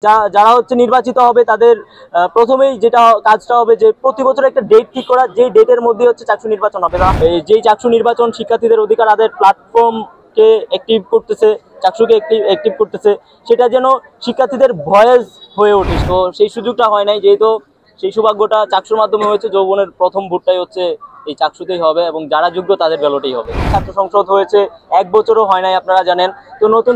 যারা হচ্ছে নির্বাচিত হবে তাদের প্রথমেই যেটা কাজটা হবে যে প্রতি বছর একটা ডেট ঠিক করা, যে ডেটের মধ্যে হচ্ছে চাকসু নির্বাচন হবে। যেই চাকসু নির্বাচন শিক্ষার্থীদের অধিকার আদায়ের প্ল্যাটফর্মকে অ্যাক্টিভ করতেছে, চাকসুকে অ্যাক্টিভ করতেছে, সেটা যেন শিক্ষার্থীদের ভয়েস হয়ে ওঠে। তো সেই সুযোগটা হয় নাই, যেহেতু সেই সৌভাগ্যটা চাকসুর মাধ্যমে হয়েছে। যৌবনের প্রথম ভোটটাই হচ্ছে এই চাকসুতেই হবে এবং যারা যোগ্য তাদের ব্যালটেই হবে। ছাত্র সংসদ হয়েছে 1 বছরও হয় নাই, আপনারা জানেন। তো নতুন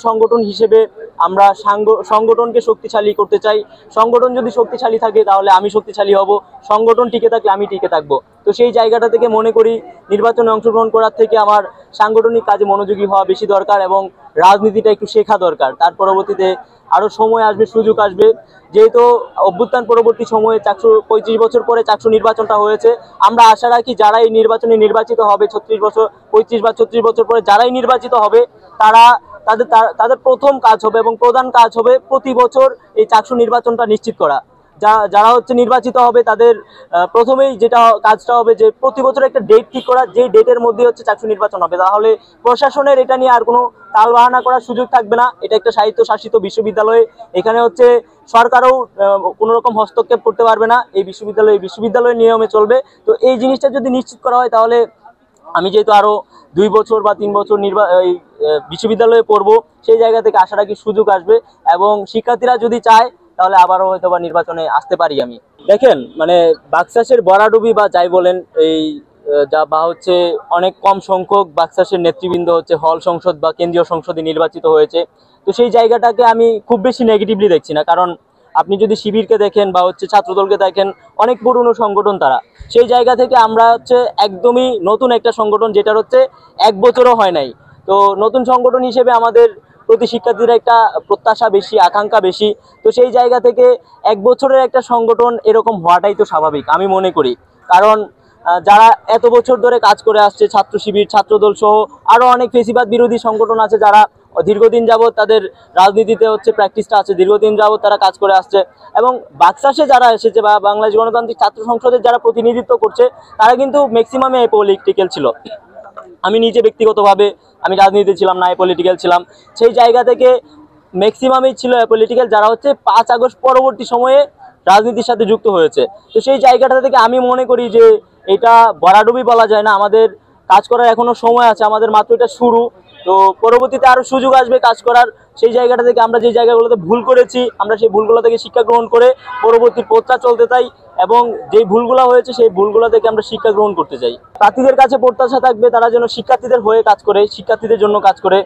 সংগঠন হিসেবে আমরা সংগঠনকে শক্তিশালী করতে চাই। সংগঠন যদি শক্তিশালী থাকে তাহলে আমি শক্তিশালী হব, সংগঠন টিকে থাকলে আমি টিকে থাকবো। তো সেই জায়গাটা থেকে মনে করি নির্বাচনে অংশগ্রহণ করার থেকে আমার সাংগঠনিক কাজে মনোযোগী হওয়া বেশি দরকার এবং রাজনীতিটা একটু শেখা দরকার। তার পরবর্তীতে আরো সময় আসবে, সুযোগ আসবে। যেহেতু অভ্যুত্থান পরবর্তী সময়ে 35 বছর পরে চাকসু নির্বাচনটা হয়েছে, আমরা আশা রাখি যারা এই নির্বাচনে নির্বাচিত হবে 35 বা 36 বছর পরে যারাই নির্বাচিত হবে, তারা তাদের প্রথম কাজ হবে এবং প্রধান কাজ হবে প্রতি বছর এই চাকসু নির্বাচনটা নিশ্চিত করা। যারা হচ্ছে নির্বাচিত হবে তাদের প্রথমেই যেটা কাজটা হবে যে প্রতি বছর একটা ডেট ঠিক করা, যে ডেটের মধ্যে হচ্ছে চাকসু নির্বাচন হবে। তাহলে প্রশাসনের এটা নিয়ে আর কোনো তালবাহানা করার সুযোগ থাকবে না। এটা একটা স্বায়ত্তশাসিত বিশ্ববিদ্যালয়, এখানে হচ্ছে সরকারও কোনো রকম হস্তক্ষেপ করতে পারবে না। এই বিশ্ববিদ্যালয়ের নিয়মে চলবে। তো এই জিনিসটা যদি নিশ্চিত করা হয় তাহলে আমি যেহেতু আরো 2 বছর বা 3 বছর বিশ্ববিদ্যালয়ে পড়বো, সেই জায়গা থেকে আশা রাখি সুযোগ আসবে এবং শিক্ষার্থীরা যদি চায় তাহলে আবারও হয়তো বা নির্বাচনে আসতে পারি আমি। দেখেন, মানে বাকশাসের বরাডুবি বা যাই বলেন, এই যা বা হচ্ছে অনেক কম সংখ্যক বাকশাসের নেতৃবৃন্দ হচ্ছে হল সংসদ বা কেন্দ্রীয় সংসদে নির্বাচিত হয়েছে। তো সেই জায়গাটাকে আমি খুব বেশি নেগেটিভলি দেখছি না, কারণ আপনি যদি শিবিরকে দেখেন বা হচ্ছে ছাত্রদলকে দেখেন, অনেক পুরনো সংগঠন তারা। সেই জায়গা থেকে আমরা হচ্ছে একদমই নতুন একটা সংগঠন, যেটার হচ্ছে 1 বছরও হয় নাই। তো নতুন সংগঠন হিসেবে আমাদের প্রতি শিক্ষার্থীরা একটা প্রত্যাশা বেশি, আকাঙ্ক্ষা বেশি। তো সেই জায়গা থেকে 1 বছরের একটা সংগঠন এরকম হওয়াটাই তো স্বাভাবিক আমি মনে করি। কারণ যারা এত বছর ধরে কাজ করে আসছে, ছাত্র শিবির, ছাত্রদল সহ আরো অনেক ফেসিবাদ বিরোধী সংগঠন আছে, যারা দীর্ঘদিন যাবৎ তাদের রাজনীতিতে হচ্ছে প্র্যাকটিসটা আছে, দীর্ঘদিন যাবৎ তারা কাজ করে আসছে। এবং বাকশাসে যারা এসেছে বা বাংলাদেশ গণতান্ত্রিক ছাত্র সংসদের যারা প্রতিনিধিত্ব করছে, তারা কিন্তু ম্যাক্সিমামে পলিটিক্যাল ছিল। আমি নিজে ব্যক্তিগতভাবে আমি রাজনীতিতে ছিলাম না, পলিটিক্যাল ছিলাম। সেই জায়গা থেকে ম্যাক্সিমামই ছিল পলিটিক্যাল, যারা হচ্ছে 5 আগস্ট পরবর্তী সময়ে রাজনীতির সাথে যুক্ত হয়েছে। তো সেই জায়গাটা থেকে আমি মনে করি যে এটা ভরাডুবি বলা যায় না, আমাদের কাজ করার এখনো সময় আছে, আমাদের মাত্র এটা শুরু। তো পরবর্তীতে আরো সুযোগ আসবে কাজ করার। সেই জায়গাটা থেকে আমরা যে জায়গাগুলোতে ভুল করেছি, আমরা সেই ভুলগুলো থেকে শিক্ষা গ্রহণ করে পরবর্তী পথটা চলতে চাই এবং যেই ভুলগুলো হয়েছে সেই ভুলগুলো থেকে আমরা শিক্ষা গ্রহণ করতে চাই। প্রার্থীদের কাছে প্রত্যাশা থাকবে তারা যেন শিক্ষার্থীদের হয়ে কাজ করে, শিক্ষার্থীদের জন্য কাজ করে।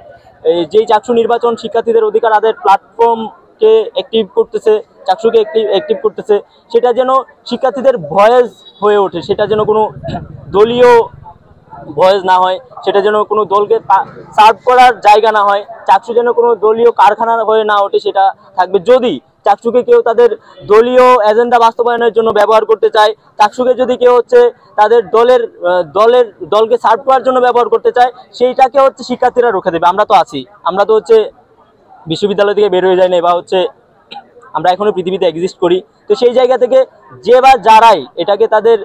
এই যেই চাকসু নির্বাচন শিক্ষার্থীদের অধিকার আদায়ের প্ল্যাটফর্মকে অ্যাক্টিভ করতেছে, চাকসুকে অ্যাক্টিভ করতেছে, সেটা যেন শিক্ষার্থীদের ভয়েস হয়ে ওঠে, সেটা যেন কোনো দলীয় ভয়েস না হয়, সেটা যেন কোনো দলকে সার্ভ করার জায়গা না হয়, চাকসু যেন কোনো দলীয় কারখানা হয়ে না ওঠে, সেটা থাকবে। যদি চাকসুকে কেউ তাদের দলীয় এজেন্ডা বাস্তবায়নের জন্য ব্যবহার করতে চায়, চাকসুকে যদি কেউ হচ্ছে তাদের দলকে সার্ভ করার জন্য ব্যবহার করতে চায়, সেইটাকে হচ্ছে শিক্ষার্থীরা রুখে দেবে। আমরা তো আছি, আমরা তো হচ্ছে বিশ্ববিদ্যালয় থেকে বের হয়ে যাই না, বা হচ্ছে আমরা এখনো পৃথিবীতে এক্সিস্ট করি। তো সেই জায়গা থেকে যে বা যারাই এটাকে তাদের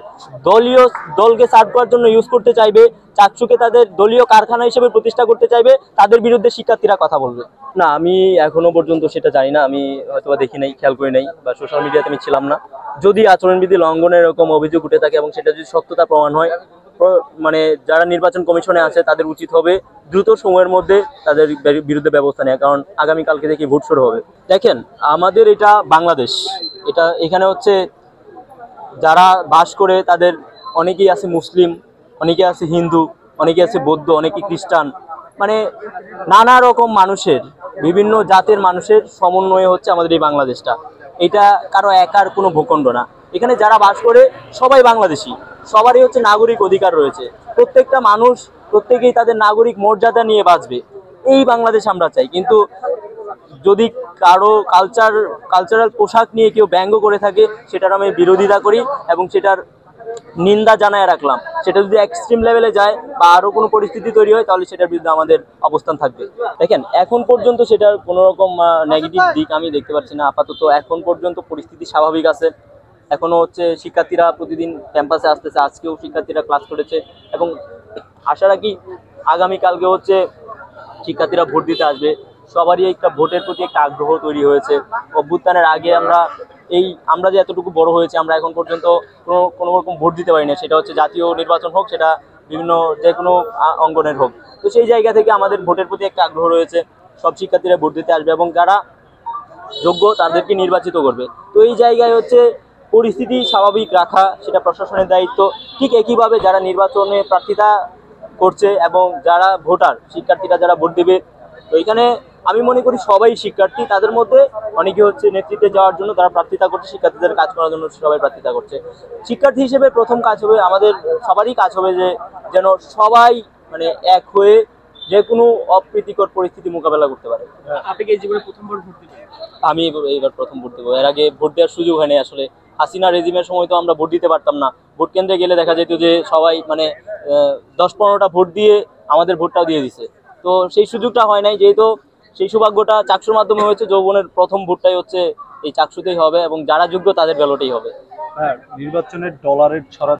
দলকে সার্ভ করার জন্য ইউজ করতে চাইবে, চাকসুকে তাদের দলীয় কারখানা হিসেবে প্রতিষ্ঠা করতে চাইবে, তাদের বিরুদ্ধে শিক্ষার্থীরা কথা বলবে। না, আমি এখনো পর্যন্ত সেটা জানি না, আমি হয়তো দেখি নাই, খেয়াল করি নাই, বা সোশ্যাল মিডিয়াতে আমি ছিলাম না। যদি আচরণবিধি লঙ্ঘনের এরকম অভিযোগ উঠে থাকে এবং সেটা যদি সত্যতা প্রমাণ হয়, মানে যারা নির্বাচন কমিশনে আছে তাদের উচিত হবে দ্রুত সময়ের মধ্যে তাদের বিরুদ্ধে ব্যবস্থা নেওয়া, কারণ আগামীকালকে দেখি ভোট শুরু হবে। দেখেন, আমাদের এটা বাংলাদেশ, এখানে হচ্ছে যারা বাস করে তাদের অনেকেই আছে মুসলিম, অনেকে আছে হিন্দু, অনেকে আছে বৌদ্ধ, অনেকে খ্রিস্টান, মানে নানা রকম মানুষের, বিভিন্ন জাতের মানুষের সমন্বয়ে হচ্ছে আমাদের এই বাংলাদেশটা। এটা কারো একার কোনো ভূখণ্ড না। এখানে যারা বাস করে সবাই বাংলাদেশি, সবারই হচ্ছে নাগরিক অধিকার রয়েছে। প্রত্যেকটা মানুষ প্রত্যেকেই তাদের নাগরিক মর্যাদা নিয়ে বাঁচবে, এই বাংলাদেশ আমরা চাই। কিন্তু যদি কারো কালচারাল পোশাক নিয়ে কেউ ব্যঙ্গ করে থাকে, সেটার আমি বিরোধিতা করি এবং সেটার নিন্দা জানায় রাখলাম। সেটা যদি এক্সট্রিম লেভেলে যায় বা আরো কোনো পরিস্থিতি তৈরি হয়, তাহলে সেটার বিরুদ্ধে আমাদের অবস্থান থাকবে। দেখেন, এখন পর্যন্ত সেটার কোনো রকম নেগেটিভ দিক আমি দেখতে পাচ্ছি না। আপাতত এখন পর্যন্ত পরিস্থিতি স্বাভাবিক আছে। এখনো হচ্ছে শিক্ষার্থীরা প্রতিদিন ক্যাম্পাসে আসতেছে, আজকেও শিক্ষার্থীরা ক্লাস করেছে এবং আশা রাখি আগামীকালকে হচ্ছে শিক্ষার্থীরা ভোট দিতে আসবে, সবারই একটা ভোটের প্রতি একটা আগ্রহ তৈরি হয়েছে। অভ্যুত্থানের আগে আমরা যে এতটুকু বড় হয়েছে, আমরা এখন পর্যন্ত কোনো রকম ভোট দিতে পারি না, সেটা হচ্ছে জাতীয় নির্বাচন হোক, সেটা বিভিন্ন যে কোনো অঙ্গনের হোক। তো সেই জায়গা থেকে আমাদের ভোটের প্রতি একটা আগ্রহ রয়েছে, সব শিক্ষার্থীরা ভোট দিতে আসবে এবং যারা যোগ্য তাদেরকে নির্বাচিত করবে। তো এই জায়গায় হচ্ছে পরিস্থিতি স্বাভাবিক রাখা, সেটা প্রশাসনের দায়িত্ব। ঠিক একইভাবে যারা নির্বাচনে প্রার্থিতা করছে এবং যারা ভোটার শিক্ষার্থীরা যারা ভোট দেবে, তো এখানে আমি মনে করি সবাই শিক্ষার্থী, তাদের মধ্যে অনেকে হচ্ছে নেতৃত্বে যাওয়ার জন্য তারা প্রার্থিতা করছে, শিক্ষার্থীদের কাজ করার জন্য সবাই প্রার্থিতা করছে। শিক্ষার্থী হিসেবে প্রথম কাজ হবে আমাদের সবারই কাজ হবে যে যেন সবাই মানে এক হয়ে যে কোনো অপ্রীতিকর পরিস্থিতি মোকাবেলা করতে পারে। আপনি কি এই জীবনে প্রথমবার ভোট দিবেন? আমি এবার প্রথম ভোট দেবো, এর আগে ভোট দেওয়ার সুযোগ হয়নি আসলে। হাসিনা রেজিমের সময় তো আমরা ভোট দিতে পারতাম না, ভোট কেন্দ্রে গেলে দেখা যেত যে সবাই মানে 10-15টা ভোট দিয়ে আমাদের ভোটটাও দিয়ে দিছে। তো সেই সুযোগটা হয় নাই, যেহেতু সেই সৌভাগ্যটা চাকসুর মাধ্যমে হয়েছে। যৌবনের প্রথম ভোটটাই হচ্ছে এই চাকসুতেই হবে এবং যারা যোগ্য তাদের ব্যালটেই হবে। হ্যাঁ, নির্বাচনের ডলারের ছড়া